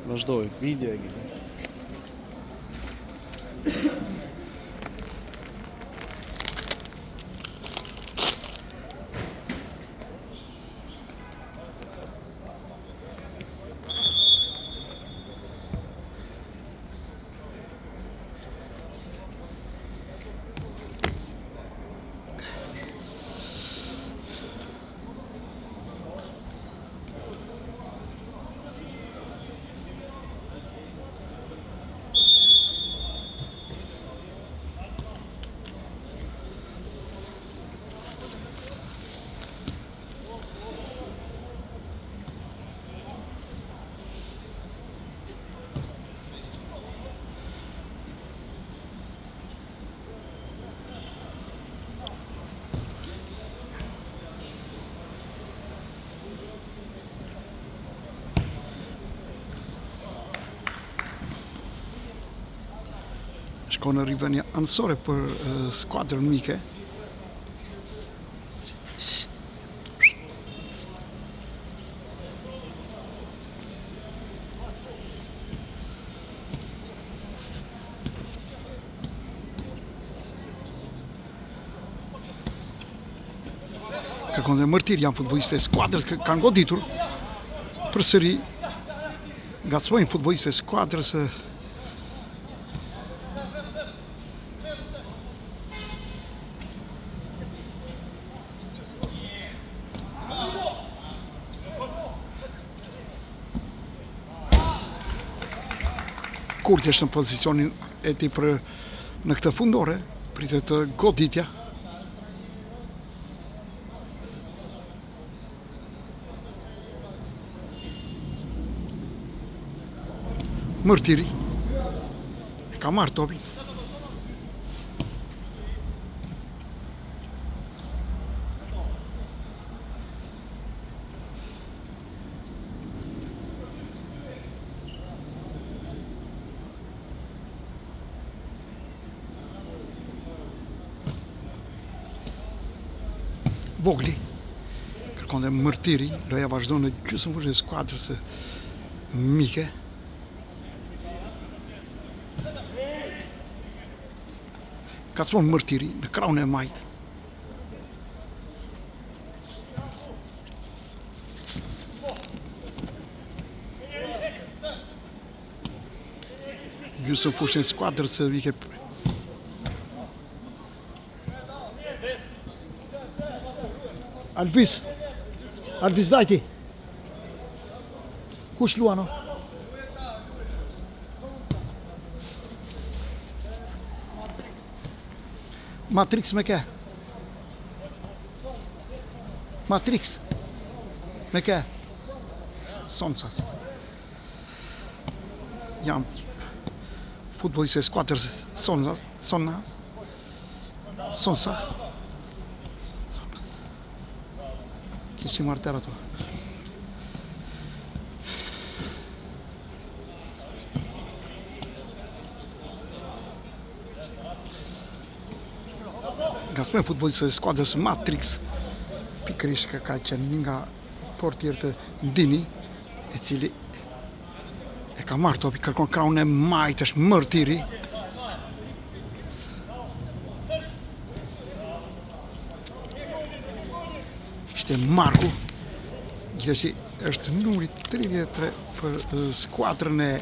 Vazhdoj, video e gjithë. Shko në rivënia anësore për skuadrën mike. Kërkon dhe mërtir janë futbolliste e skuadrës kanë goditur përsëri ngacmojnë futbolliste e skuadrës Kurti është në pozicionin e tij për në këtë fundore, pritet goditja. Mërtiri e ka marrë topin. Vogli kërkon dhe mërtiri, loja vazhdo në gjysmëfushën e skuadrës mike. Kacmon mërtiri në krahun e majt. Gjysmëfushën e skuadrës mike. Albis dajti. Kush luano? Matrix me ke? Matrix me ke? Sonsas. Jam futbolliste e skuadrës Sonsa. Kishim martër ato. Ngacmojnë futbollistët e skuadrës Matrix, pikërisht ka qenë një nga portierët e Ndini, i cili e ka marrë topi, kërkon krahun e majt, është mërtiri. Ishte Marku, gjithsesi është numri 33 për skuadrën e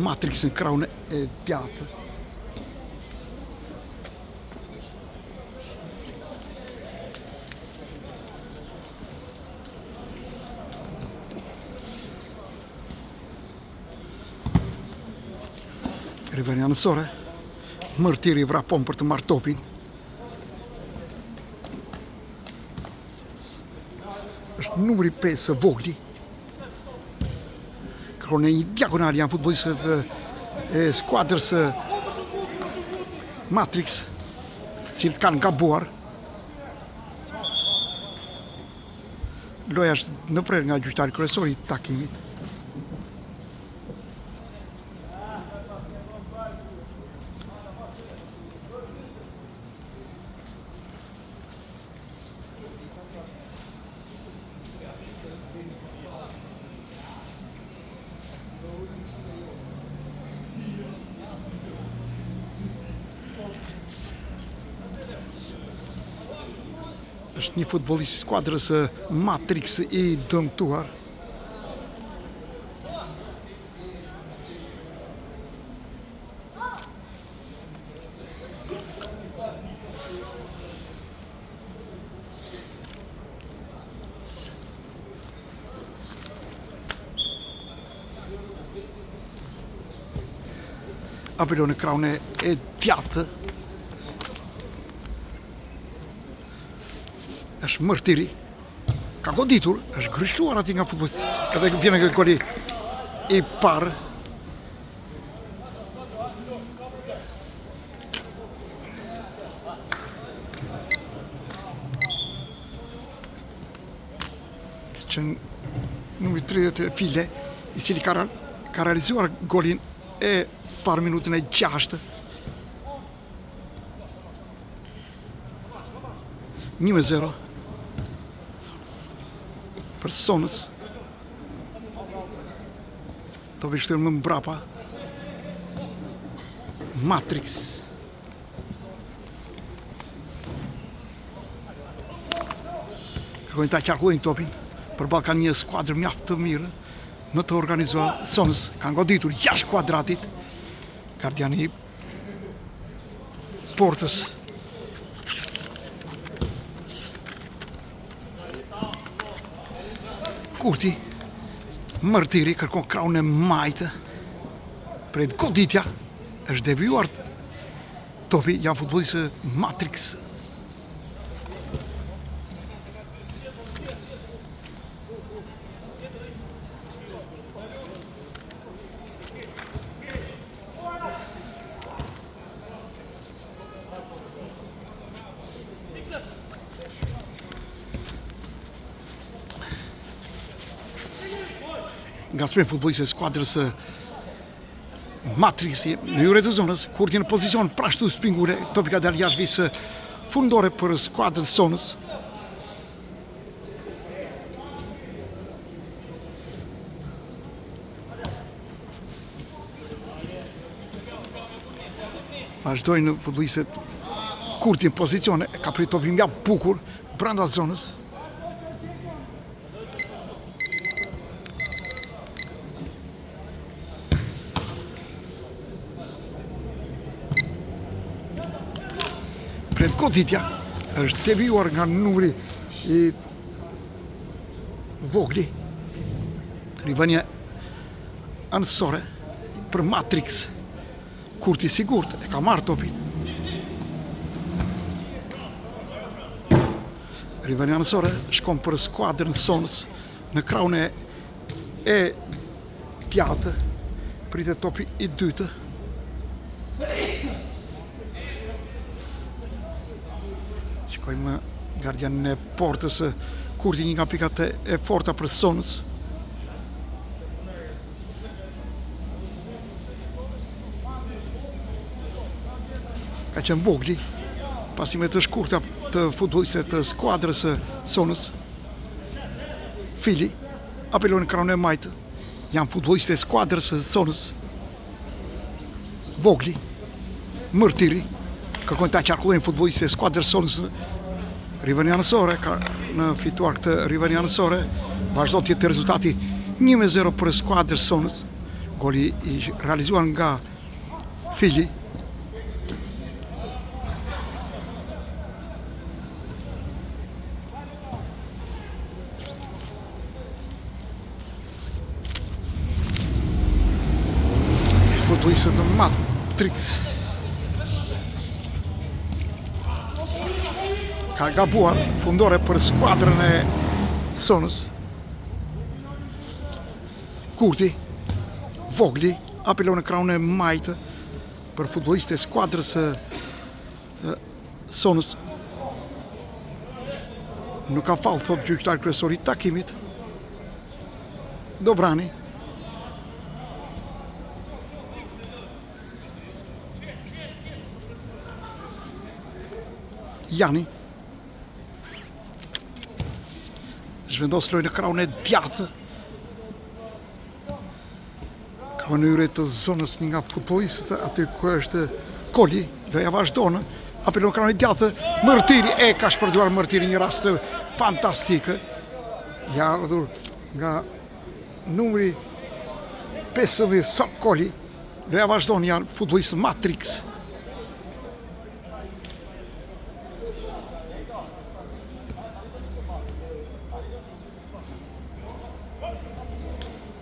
Matrix në krahun e djathtë. Rivënia anësore, mërtiri vrapon për të marrë topin. Është numri 5 Vogli. Kërkon në një diagonal janë futbollistët e skuadrës Matrix, të cilët kanë gabuar. Loja është në prerë nga gjyqtari kryesor i takimit. një futbollist i skuadrës Matrix i dëmtuar. Apelon në krahun e djathtë. Është mërtiri. Ka goditur, është gryshluar aty nga futbollisti. Edhe vjen nga goli i parë. Që numri 30 File, i cili ka realizuar golin e parë minutën e 6. 1-0 për Sonës. Topi shtyrë më mbrapa. Matrix. Kërkojnë ta qarkullojnë topin. Përballë kanë një skuadrë mjaft të mirë në të organizuar. Sonës kanë goditur jashtë kuadratit. Gardiani portës. Kurti, mërtiri, kërkon krahun e majtë. Pret goditja, është devijuar topi, janë futbollistët Matrix. Nga spre futbollistët e skuadrës Matrixi në hyrje të zonës, Kurti në pozicion prashtu spingure, topi ka dalë jashtë visë fundore për skuadrën Sonës. Vazhdojnë futbollistët. Kurti në pozicion, ka prit topi mjaft bukur brenda zonës. Pret goditja, është devijuar nga numri i vogli. Rivënia anësore për Matrix. Kurti sigurt e ka marrë topin. Rivënia anësore shkon për skuadrën Sonës në krahun e djathtë. Pritet topi i dytë. Shkojmë gardianin e portës. Kurti një nga pikat e forta për Sonës. Ka qenë vogli, pasime të shkurta të futbollistëve të skuadrës Sonës. Fili, apelon në krahun e majtë, janë futbollistë e skuadrës Sonës. Vogli, mërtiri, kërkojnë ta qarkullojnë futbollistët e skuadrës Sonës. Rivënia anësore ka në fituar këtë Rivënia anësore. Vazhdo të jetë rezultati 1-0 për skuadrën Sonës. Goli i realizuar nga Fili. Futbollistët e Matrix ka gabuar fundore për skuadrën e Sonës. Kurti, vogli, apelon në krahun e majtë për futbollistët e skuadrës Sonës. Nuk ka fallë, thot gjyqtar kryesori i takimit. Dobrani. Jani zhvendos lojë në krahun e djathtë. Ka në hyrje të zonës një nga futbollistët aty ku është Koli. Loja vazhdon apelon kraun e djathtë, Mërtiri e ka shpërnduar Mërtiri një rast fantastik. Ja ardhur nga numri 15 Sokoli. Loja vazhdon, janë futbollistë Matrix.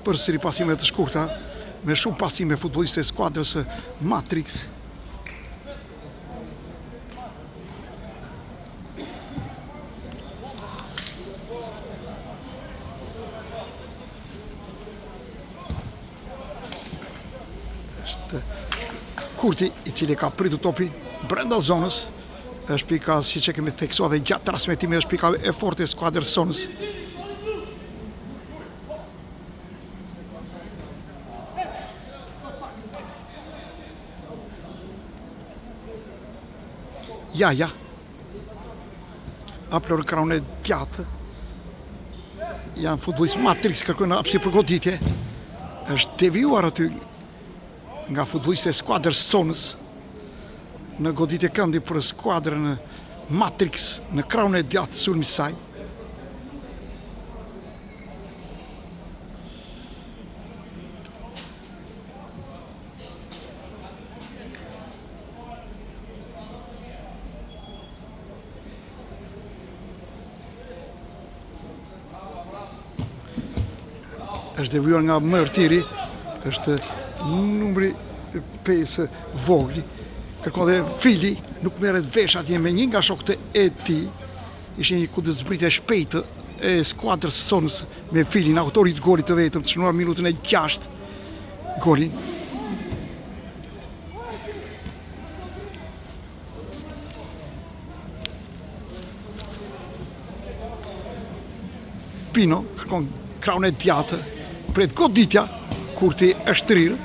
Përsëri pasime të shkurta, me shumë pasime futbollistë e skuadrës Matrix. Është Kurti i cili ka pritur topin brenda zonës, është pika, si që kemi theksuar dhe gjatë transmetimi, është pika e fortë e skuadrës zonës. Jaja aplor kraun e djathtë, janë futbollistë Matrix, kërkojnë hapësirë për goditje. Është devijuar aty nga futbollistët e skuadrës sonës në goditje këndi për skuadrën Matrix në kraun e djathtë sulmi saj. Është devijuar nga Mërtiri, është numri 5 Vogli. Kërkon dhe Fili, nuk merret vesh atje me një nga shokët e tij. Ishte një kundërzbritje shpejtë e skuadrës sonës me Filin, autorit golit të vetëm, të shënuar minutën e 6 golin. Pino kërkon kraun e djathtë, pret goditja, Kurti është rrirë.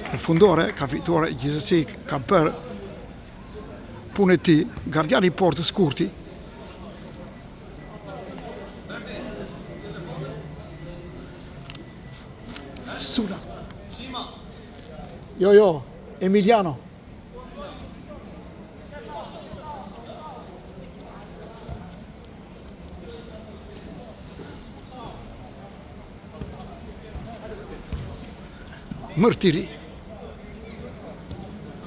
Në fundore ka fituar, gjithsesi ka bërë punë e tij, gardiani i portës Kurti. Sula. Jo, Emiliano. Mërtiri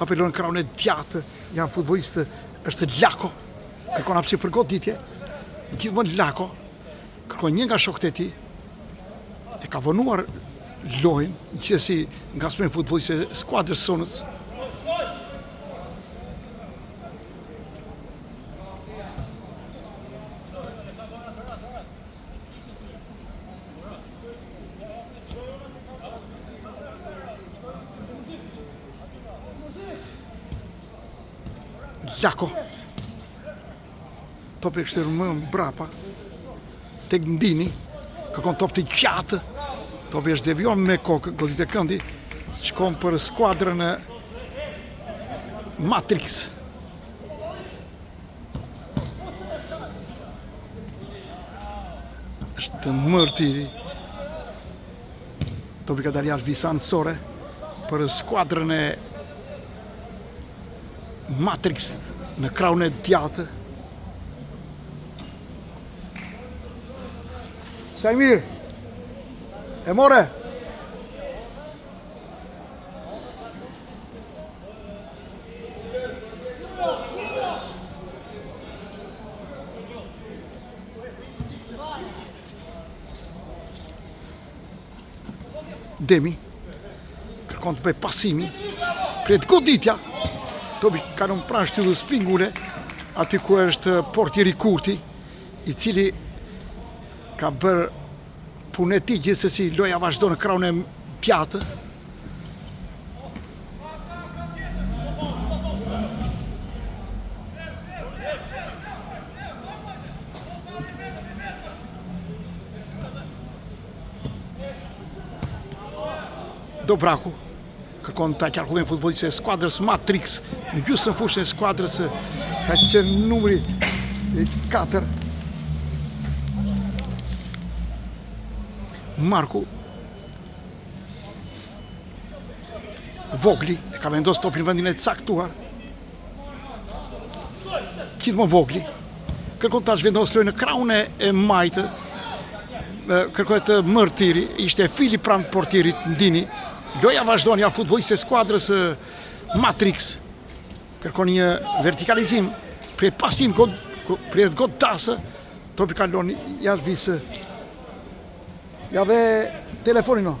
apelon kraun e djathtë, janë futbollistë, është Lako, kërkon hapësirë për goditje, gjithmonë Lako, kërkon një nga shokët e tij, e ka vonuar lojën, gjithsesi ngasmen futbollistë e skuadrës sonës. Lako topi është më mbrapa tek Ndini, kërkon top të gjatë, topi është devijuar me kokë, goditje këndi, shkon për skuadrën e Matrix. Është Mërtiri, topi ka dalë jashtë Visan Sore për skuadrën e Matrix në kraun e djathtë. Sajmir, e more. Demi kërkon të bëj pasimin, pret goditja. Topi ka në pranë shtyllës spingule, aty ku është portieri Kurti, i cili ka bërë punë e tij, gjithsesi loja vazhdon në kraun e djathtë. Dobraku kërkon ta qarkullojnë futbollistët e skuadrës Matrix në gjysmën fushë e skuadrës, ka qenë numri 4 Marku. Vogli e ka vendosur topin në vendin e caktuar. kitë më vogli, kërkon tash vendos lojën në krahun e majtë, kërkoj të mërë tiri, ishte Fili pranë portierit Ndini, loja vazhdon, janë futbollistë e skuadrës Matrix, kërkon një vertikalizim, prej pasim, prej godasë, topi kalon, jashtë visë, ja dhe telefonin no.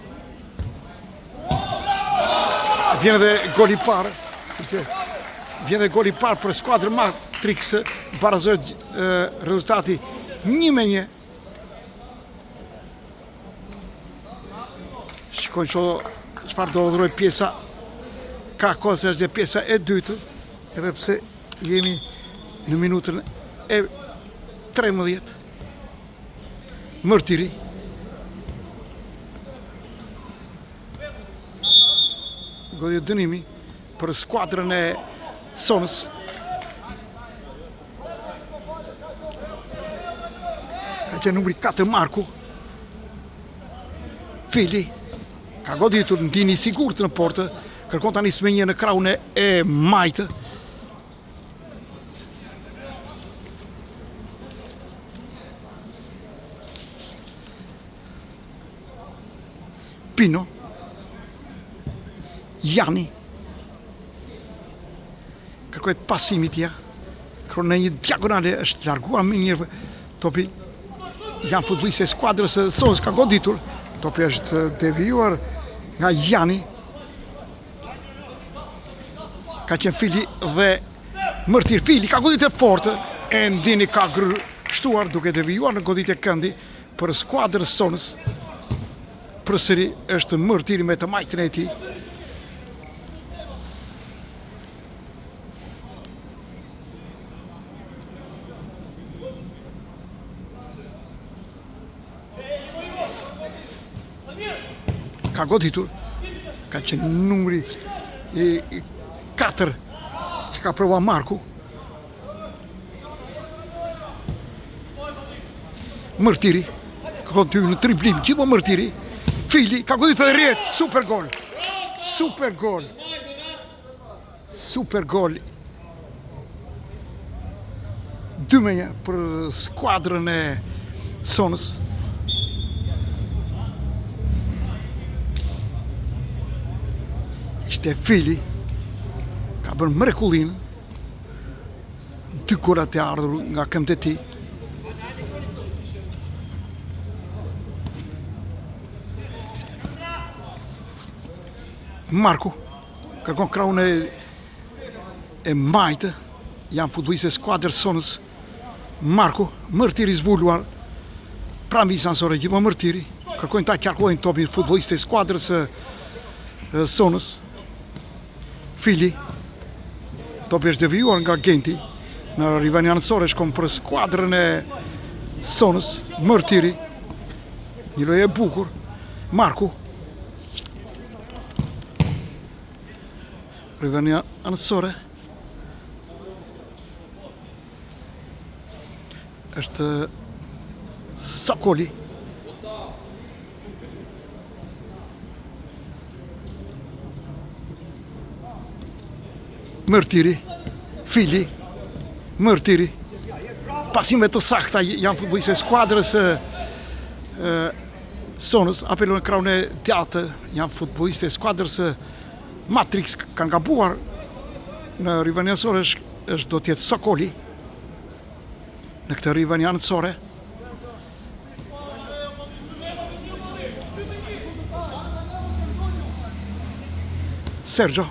Vjen edhe goli parë. Vjen edhe goli parë për skuadrën Matrix, barazohet rezultati 1-1. Shikojnë që çfarë do dhuroj pjesa, ka kohë se është dhe pjesa e dytë, edhe pse jemi në minutën e 13. Mërtiri. Goditje dënimi për skuadrën e Sonës. Ka qenë numri 4 Marku. Fili ka goditur, Ndini i sigurt në portë, kërkon tani smendje në krahun e majtë. Pino. Jani kërkojt pasimi tja, kërkon në një diagonale, është larguar me njërë topi, janë futbollistë e skuadrës Sonës, ka goditur, topi është devijuar nga Jani, ka qenë Fili dhe Mërtir. Fili ka goditur fortë, e Ndini ka gërshtuar duke devijuar në goditje këndi për skuadrës Sonës. Përsëri është Mërtiri me të majtën e tij. Ka goditur, ka qenë numri 4 që ka prova Marku. Mërtiri, ka goditur në triplim, gjithmo Mërtiri. Fili, ka goditur dhe rjetë, super gol. Super gol. Super gol. 2-1 për skuadrën e Sonës. Ishte Fili, ka bërë mrekullinë, 2 golat e ardhur nga këmbët e tij. Marku, kërkon krahun e majtë, janë futbollistë e skuadrës Sonës. Marku, Mërtiri zbuluar, pranë Sansorë, gjithmo Mërtiri, kërkojnë ta qarkullojnë topin futbollistë e skuadrës Sonës. Fili, topi është devijuar nga Genti, në Rivanianësore, shkon për skuadrën e Sonës. Mërtiri, një lojë e bukur. Marku, Rivanianësore, është Sakoli. Mërtiri, Fili, Mërtiri, pasime të sakta janë futbollistë e skuadrës Sonës, apelon në krahun e djathtë, janë futbollistë e skuadrës Matrix, kanë gabuar në Rivanianësore, është do t'jetë Sakoli në këtë Rivanianësore. Sergio,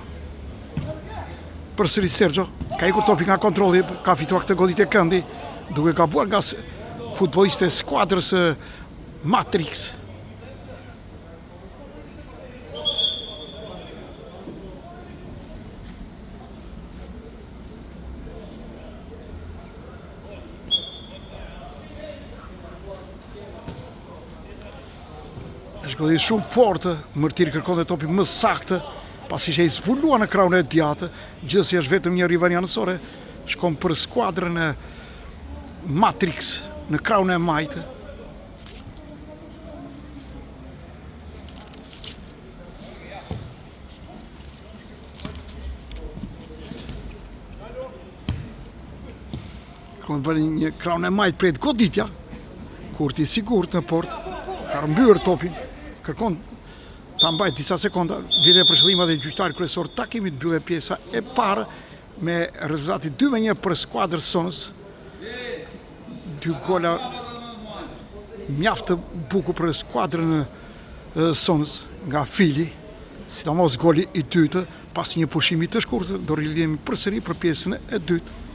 përsëri Sergio, ka ikur topi nga kontrolli, ka fituar këtë goditje këndi, duke gabuar nga futbollistë e skuadrës Matrix. Është goditur shumë fortë, Mërtiri kërkon dhe topi më saktë, pasi që i zbulua në krahun e djathtë, gjithsesi është vetëm një Rivanianësore, shkon për skuadrën e Matrix në krahun e majtë. kërkon të bëni një kraun e majt prej goditja, kur ti sigurt në port, ka rëmbyer topin, kërkon ta mbajt disa sekonda, vide për shëllimat e gjyqtarit kryesor takimit mbyllë pjesa e parë me rezultati 2-1 për skuadrën Sonës. 2 gola mjaft të bukur për skuadrën Sonës nga Fili, sidomos goli i dytë pas një pushimi të shkurtër. Do rilidhemi përsëri për pjesën e dytë.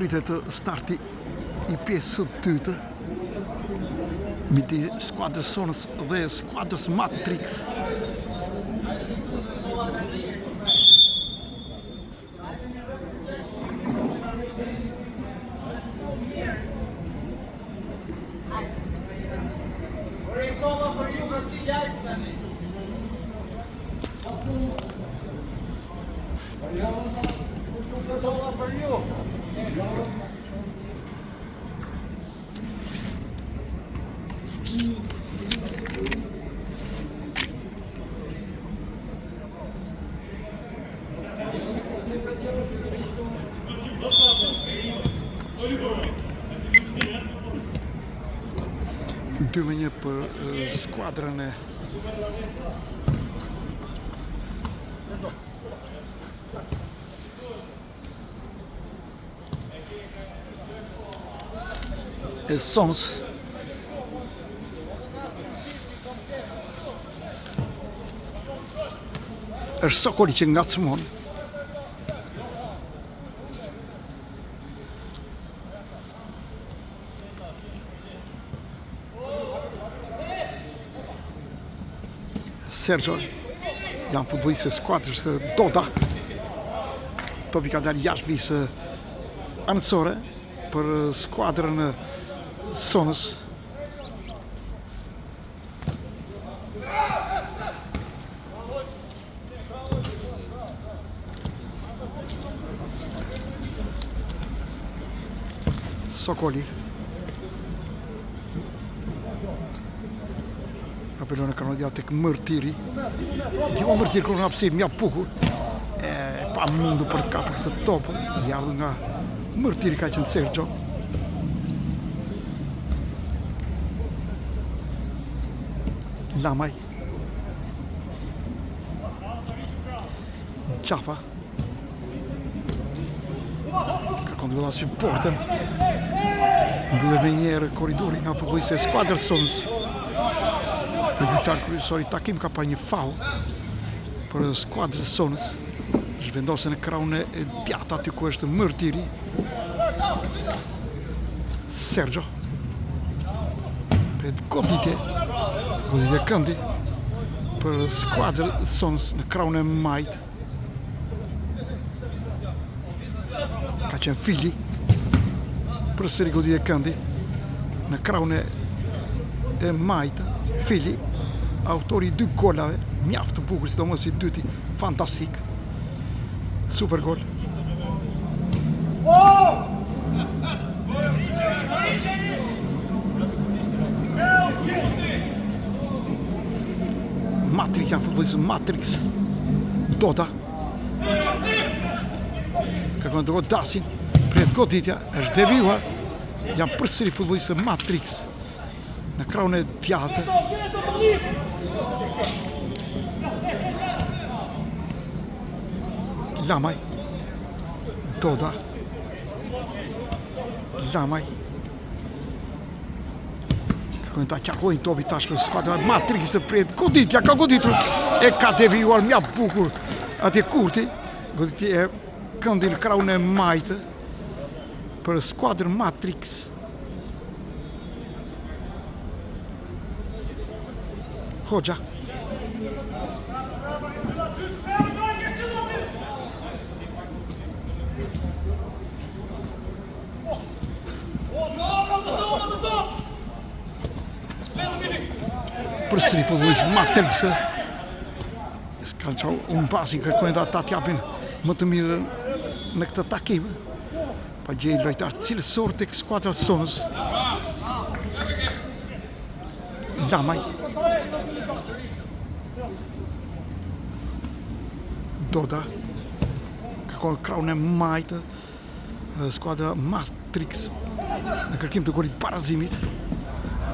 Pritet starti i pjesës së dytë midis skuadrës Sonës dhe skuadrës Matrix. Për ju ka sti jajtë tani. Sola për ju. Dy me një për skuadrën e Sonës. Është Sokoli që ngacmon. Sergio, janë futbollistë e skuadrës së Doda. Topi ka dalë jashtë visë anësore për skuadrën e Sonës. Sokoli apelon e kanonja tek Mërtiri. Gjimo Mërtiri kërë nga pësi mja bukur, pa mundu për të kapur këtë topë, i ardhur nga Mërtiri ka qenë Sergio. Lamaj Qafa kërkon të vëlla supporten, mbyllet me njerë koridori nga futbollistë e skuadrës Sonës. Në gjyqtar kryesor i takim ka pa një faul për skuadrës Sonës. Zhvendose në kraun e djathtë aty ku është Mërtiri. Sergio pret goditje këndi për skuadrën Sonës në kraun e majt. Ka qenë Fili përsëri goditje këndi në kraun e majt. Fili, autori i 2 golave, mjaft të bukur, sidomos i dyti, fantastik. Super gol. Matrix, janë futbollistët Matrix. Doda kërkon të godasin, pret goditja, është devijuar. Janë përsëri futbollistët Matrix në krahun e djathtë. Lamaj, Doda, Lamaj. Kërkojnë ta qarkullin topi tash për skuadra Matrix e pret goditja, ka goditur. E ka devijuar mjaft bukur atje Kurti. Goditja e këndi në krahun e majtë për skuadrën Matrix. Hoxha. Përsëri futbollistë Matrix kanë qau unë pasin, kërkojnë dhe ata t'japin më të mirë në këtë takim. Pa gjejnë lojtarë cilësor tek skuadra Sonës. Lamaj, Doda kërkon krahun e majtë skuadra Matrix në kërkim të golit parazimit.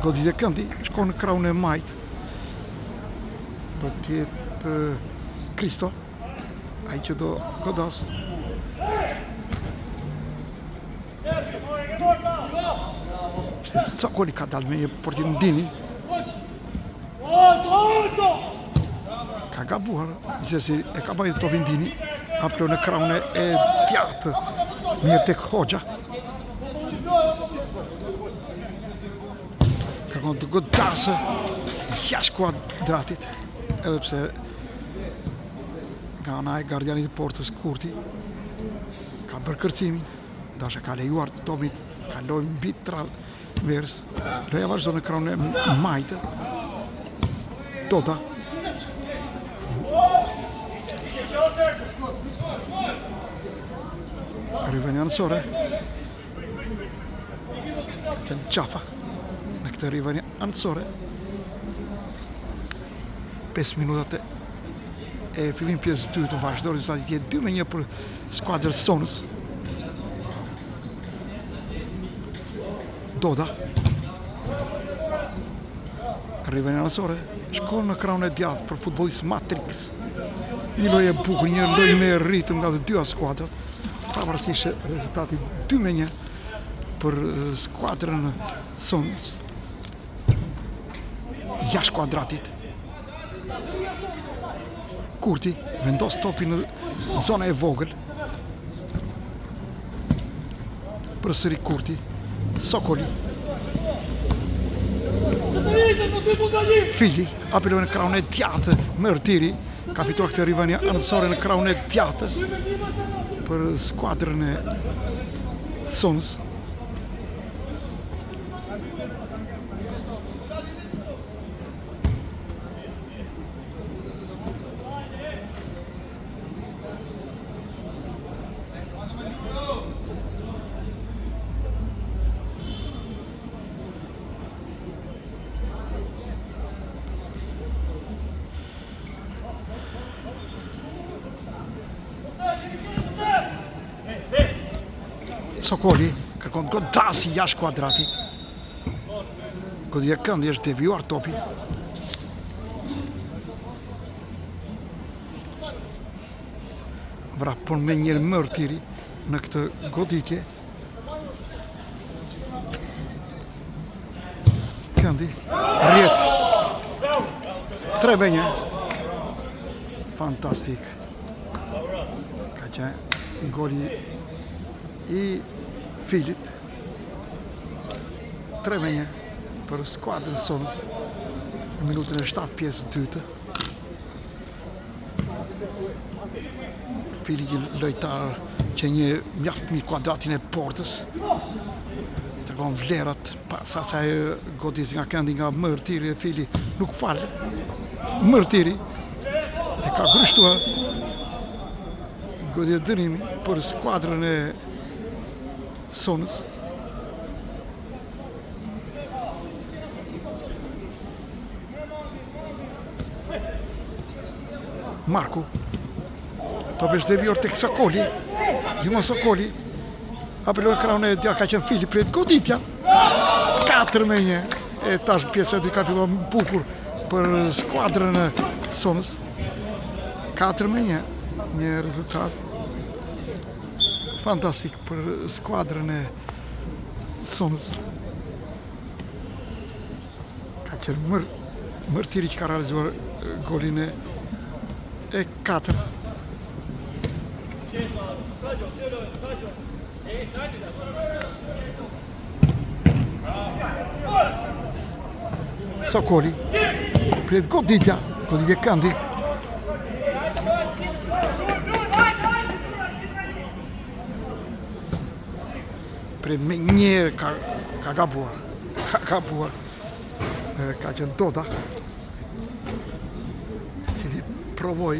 Goditja e këndi shkon në krahun e majtë. Do t'jetë Kristo, ai që do godas. Ishte Sokoli ka dalë me një portier Ndini. Ka gabuar, gjithsesi e ka bajtë topin Ndini, haplo në krahun e djathtë, mirë tek Hoxha. Kërkon të godasë jashtë kuadratit, edhe pse nga ana e gardianit të portës Kurti ka bërë kërcimin, dasha ka lejuar topin, ka lojë mbi travers. Loja vazhdo në krahun e majtë. Doda. Riveni anësore. Kënë qafa në këtë riveni anësore. 5 minutat e fillim pjesë 2 të vazhdo, rezultati tjetë 2-1 për skuadrën Sonës. Doda. Riveni anësore shkon në krahun e djathtë për futbollistë Matrix. Një lojë e bukur, një lojë me ritëm nga të dyja skuadrat. Pavarësisht rezultati 2-1 për skuadrën Sonës. Jashtë kuadratit. Kurti vendos topin në zona e vogël. Përsëri Kurti. Sokoli. Fili apelon në krahun e djathtë Mërtiri. Ka fituar këtë riveni anësore në krahun e djathtë për skuadrën e Sonës. Sokoli kërkon godasi jashtë kuadratit. Goditja e këndi është devijuar topi. Vrapon me njëri Mërtiri në këtë goditje. Këndi rjet 3-1. Fantastik. Ka qenë goli i Filit. 3-1 për skuadrën Sonës në minutën e 7 pjesë 2. Fili një lojtar që një mjaft mirë kuadratin e portës. Tregon vlerat pas asaj goditjes nga këndi nga Mërtiri e Fili nuk falë. Mërtiri e ka grështuar goditje dënimi për skuadrën e Sonës. Marku. Topi është devijuar tek Sokoli. Gjithmonë Sokoli. Apelon krahun e dia ka qenë Fili prej goditja. 4-1. E tash pjesa e dytë ka filluar bukur për skuadrën e Sonës. 4-1. Një rezultat fantastik për skuadrën e Sonës. Ka qenë Mërtiri që ka realizuar golin e 4. Sokoli pred goditja Kandi. Pred me njerë ka gabuar. Ka qenë Doda, cili provoj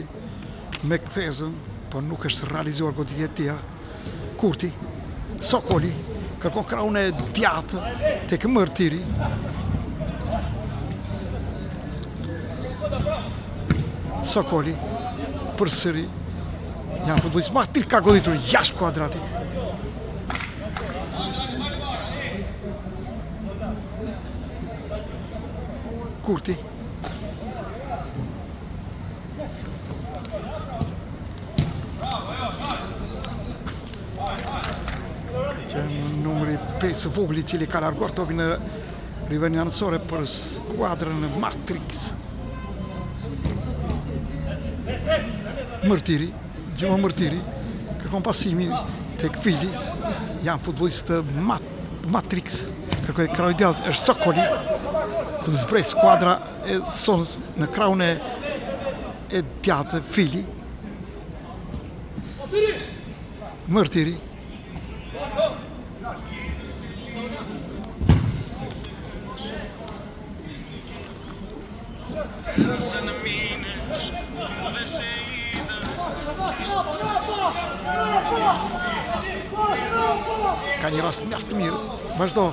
me kthezën, por nuk është realizuar goditja e tij. Kurti, Sokoli, kërkon krahun e djathtë tek Mërtiri. Sokoli, përsëri, janë futbollist Matrix ka goditur jashtë kuadratit. Kurti. Numri 5 vogli i cili ka larguar topin në rivelin anësore për skuadrën e Matrix. Mërtiri, gjithmonë Mërtiri, kërkon pasimin tek Fili, janë futbollistë Matrix, kërkoj krahun e djathtë është Sokoli, ku të zbrej skuadra e Sonës në krahun e djathtë Fili. Mërtiri. Ka një rast mjaft të mirë. Vazhdo.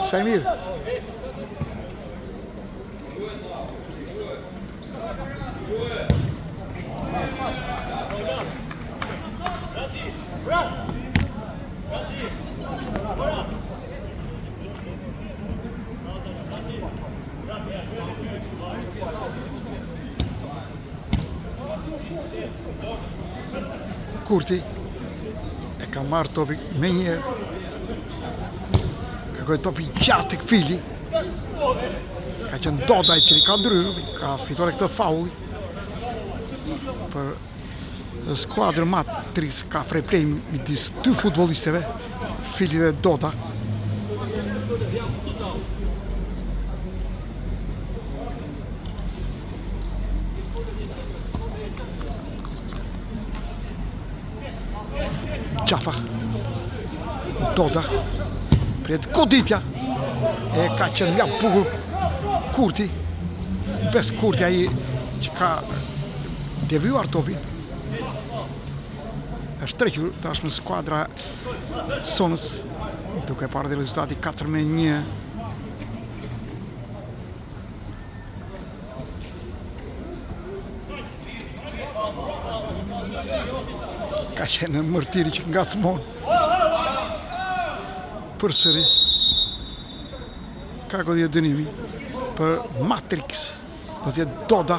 Samir. Kurti e ka marrë topi me njerë, kërkoj topi gjatë tek Fili, ka qenë Doda i cili ka ndryrë, ka fituar këtë faulli për skuadrën Matrix, ka fair play midis dy futbollistëve, Fili dhe Doda. Qafa, Doda, pret goditja, e ka qenë nga bukur Kurti, bes Kurti ai që ka devijuar topin, është trequr tash në skuadra Sonës, duke parë dhe rezultati 4-1. Ka qenë Mërtiri që ngacmon. Përsëri ka goditje dënimi për Matrix. Do të jetë Doda.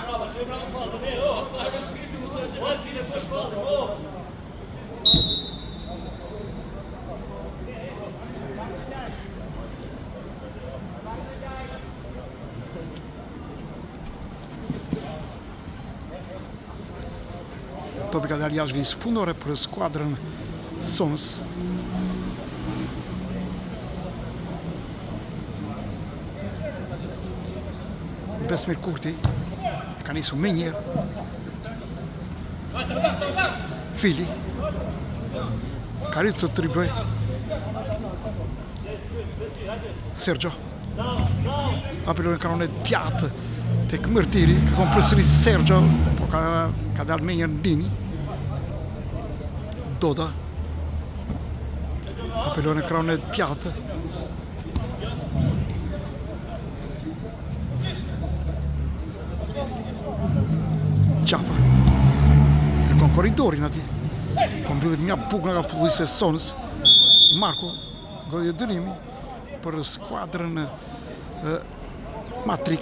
Topi ka dalë jashtë vizë fundore për skuadrën Sonës. Besmir Kurti e ka nisur me njerë. Fili ka rritur të dribloj. Sergio apelon krahun e djathtë tek Mërtiri, kërkon përsëri Sergio, po ka dalë me njerë Dini. Doda apelon krahun e djathtë. Gjafa kërkon korridorin atje, po mbyllet mjaft bukur nga futbollisti e Sonës. Marko goditje dënimi për skuadrën Matrix.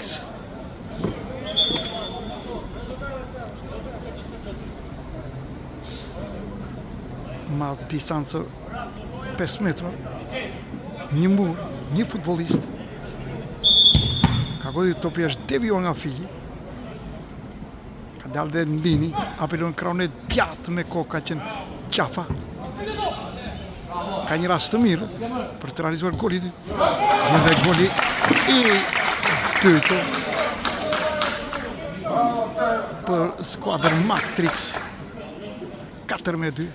Ma distancë 5 metra, një mur, një futbollist. Ka goditje topi është devijuar nga Fili. Ka dalë dhe Ndini, apelon krahun e djathtë me kokë ka qenë Gjafa. Ka një rast të mirë për të realizuar goli. Vjen dhe goli i dytë për skuadrën Matrix. 4-2.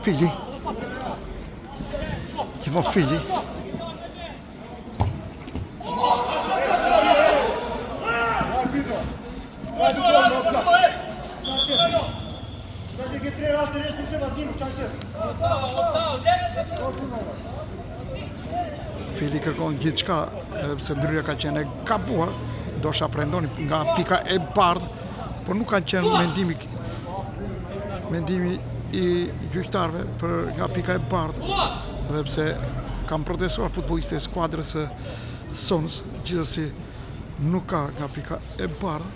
Fili. Chiamò Fili. Fili kërkon gjithçka, edhe pse ndryrja ka qenë e gabuar, ndoshta prendoni nga pika e bardhë, por nuk ka qenë mendimi i gjyqtarëve për nga pika e bardhë, edhe pse kam protestuar futbollistët e skuadrës së Sonës, gjithsesi nuk ka nga pika e bardhë.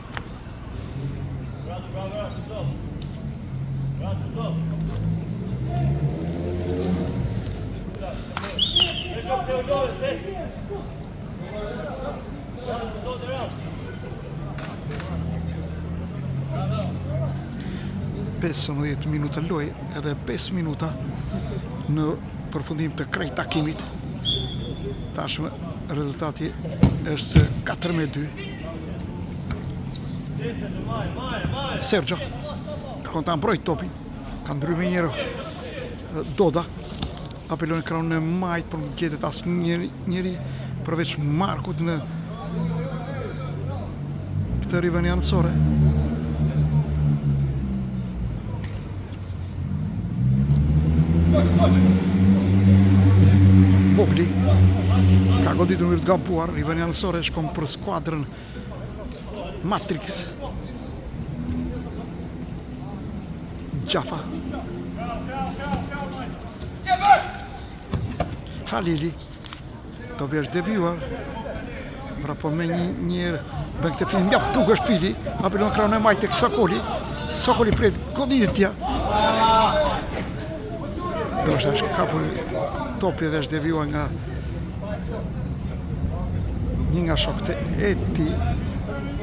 Pesëmbëdhjetë minuta lojë edhe 5 minuta në përfundim të krejt takimit. Tashmë rezultati është 4-2. Sergio kërkon ta mbrojë topin, ka ndryer më njëherë Doda, apelon krahun e majt, por nuk gjetet asnjëri përveç Markut në këtë rivën janësore. Vogli ka goditur mirë të gabuar, rivën janësore shkon për skuadrën Matrix. Gjafa. Halili. Topi është devijuar. Vrapon me njëherë bën këtë film mjaft bukur është Fili, apelon krahun e majt tek Sokoli. Sokoli pret goditja. Ndoshta është kapur topi dhe është devijuar nga një nga shokët e tij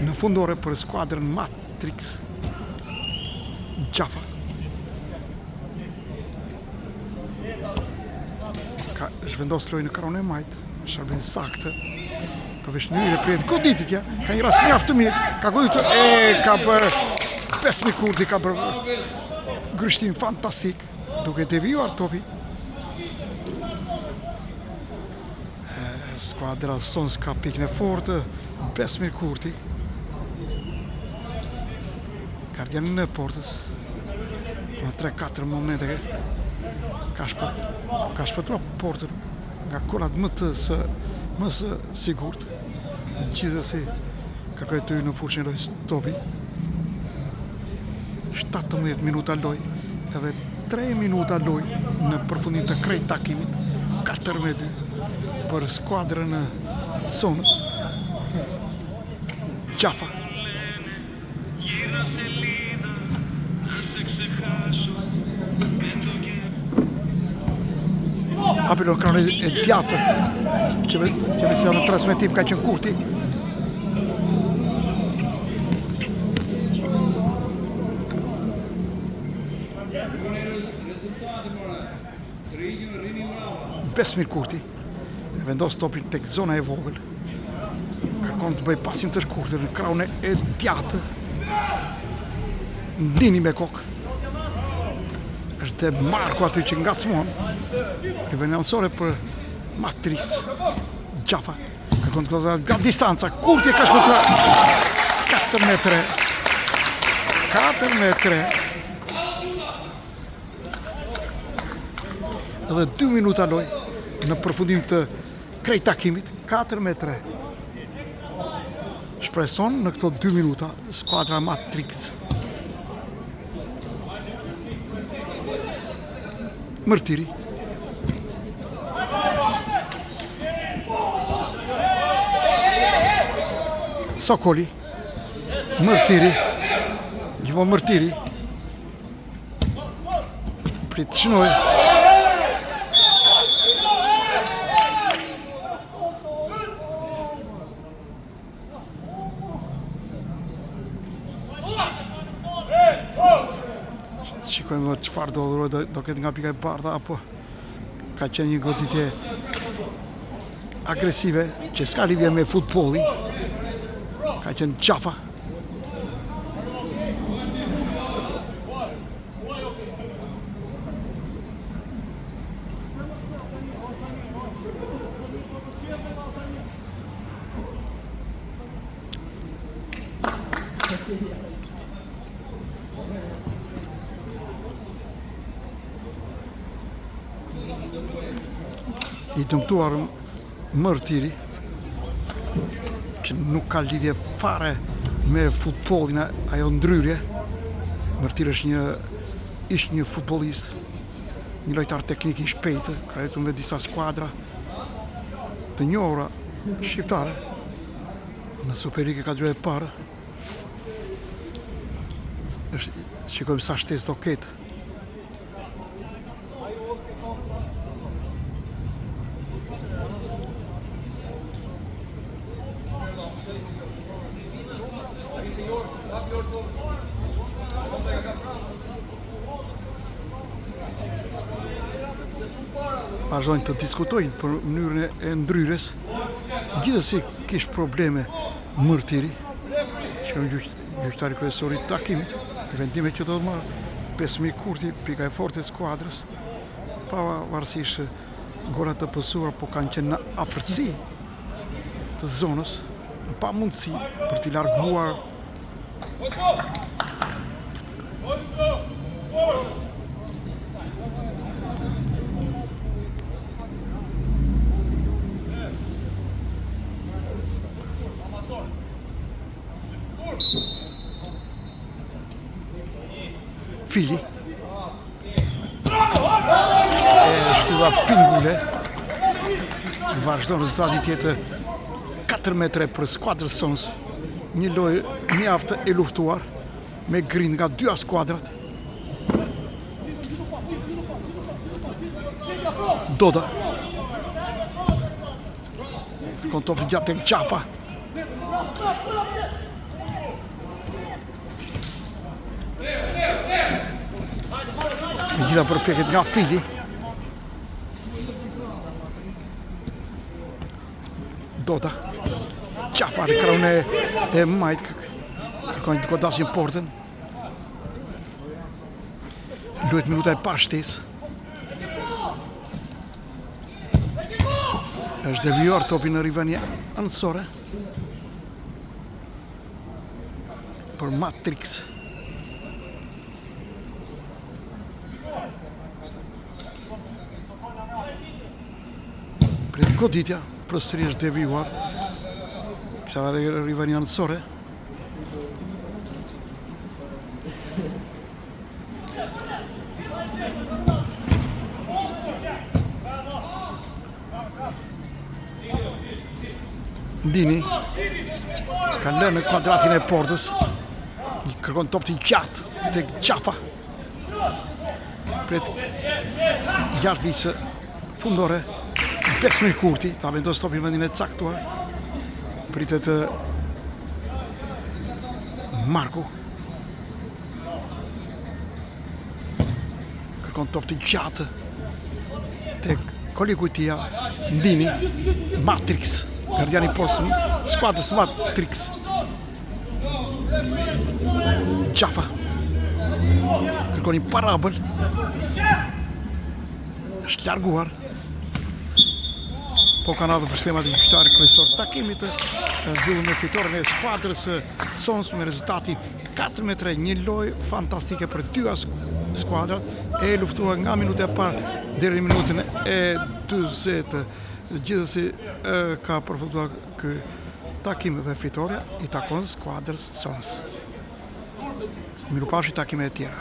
në fundore për skuadrën Matrix. Gjafa. Ka zhvendos lojën në krahun e majt, shërben saktë. Topi është në hyrje pret goditja, ka një rast mjaft të mirë, ka goditur ka bërë Besmi Kurti, ka bërë gryshtim fantastik, duke devijuar topi. Skuadra Sons ka pikën e fortë, Besmi Kurti. Gardianin e portës. Në 3-4 momente ka shpëtuar portën nga kolat më së sigurt. Gjithsesi kërkoi të hyjë në fushën e lojës topi. 17 minuta lojë, edhe 3 minuta lojë në përfundim të krejt takimit. 4-2 për skuadrën e Sonës. Gjafa. Apelon krahun e djathtë që besoj në transmetim ka qenë Kurti. Besmir Kurti e vendos topin tek zona e vogël. Kërkon të bëj pasim të shkurtër në krahun e djathtë. Ndini me kokë. Është Marko aty që ngacmon. Rivën janësore për Matrix. Gjafa kërkon të nga distanca. Kurti e ka shpëtuar 4 metre. 4-3. Edhe 2 minuta loj në përfundim të krejt takimit. 4-3. Shpreson në këto 2 minuta skuadra Matrix. Mërtiri. Sokoli. Mërtiri. Gjivo Mërtiri. Prit shënoj. Shikojmë çfarë do ketë nga pika e bardha, apo ka qenë një goditje agresive që s'ka lidhje me futbollin. Ka qenë qafa. I dëmtuar Mërtiri, që nuk ka lidhje fare me futbollin, ajo ndryrje. Mërtiri është një futbollist, një lojtar teknik i shpejtë, ka jetuar me disa skuadra të njohura shqiptare. Në Superligë ka drejtë parë. Shikojmë sa shtesë do ketë. Vazhdojnë të diskutojnë për mënyrën e ndryrës. Gjithsesi kishte probleme Mërtiri, që është gjyqtari kryesor i takimit. Vendime që do të marrë 5.000 kurti, pika e fortë e skuadrës, pavarësisht golat të pësuar, po kanë qenë në afërsi të zonës, në pamundësi për t'i larguar. Fili shtylla Pingule. Vazhdon rezultati tjetër 4-3 për skuadrën Sons. Një lojë mjaft e luftuar me grind nga dy skuadrat. Doda kërkon top gjatë tek Qafa. Me gjitha përpjekjet nga Fili. Doda. Qafa në kraun e majt. Kërkojnë të godasin portën. Luhet minuta e parë shtesë. Është devijuar topi në rivani anësore për Matrix. Për goditja, përsëri është devijuar. Kësa dhe rivani anësore. Ndini ka lënë në kuadratin e portës. I kërkon top të gjatë tek Qafa. Pret gjatë vicë fundore 5.000 kurti, ta vendos topin në vendin e caktuar. Pritet Marku. Kërkon top të gjatë tek kolikutia Ndini. Matrix, gardiani porsën skuadrës Matrix. Qafa kërkon një parabël. Është larguar. po kanë ardhur për sistemat e gjyqtarit kryesor të takimit të zhvilluar me fitoren e skuadrës Sons me rezultatin 4-3, një lojë fantastike për dy skuadrat e luftuar nga minuta e parë deri në minutën e 40. Gjithsesi ka përfunduar ky takim dhe fitoria i takon skuadrës Sons. Mirupafshi takime e tjera.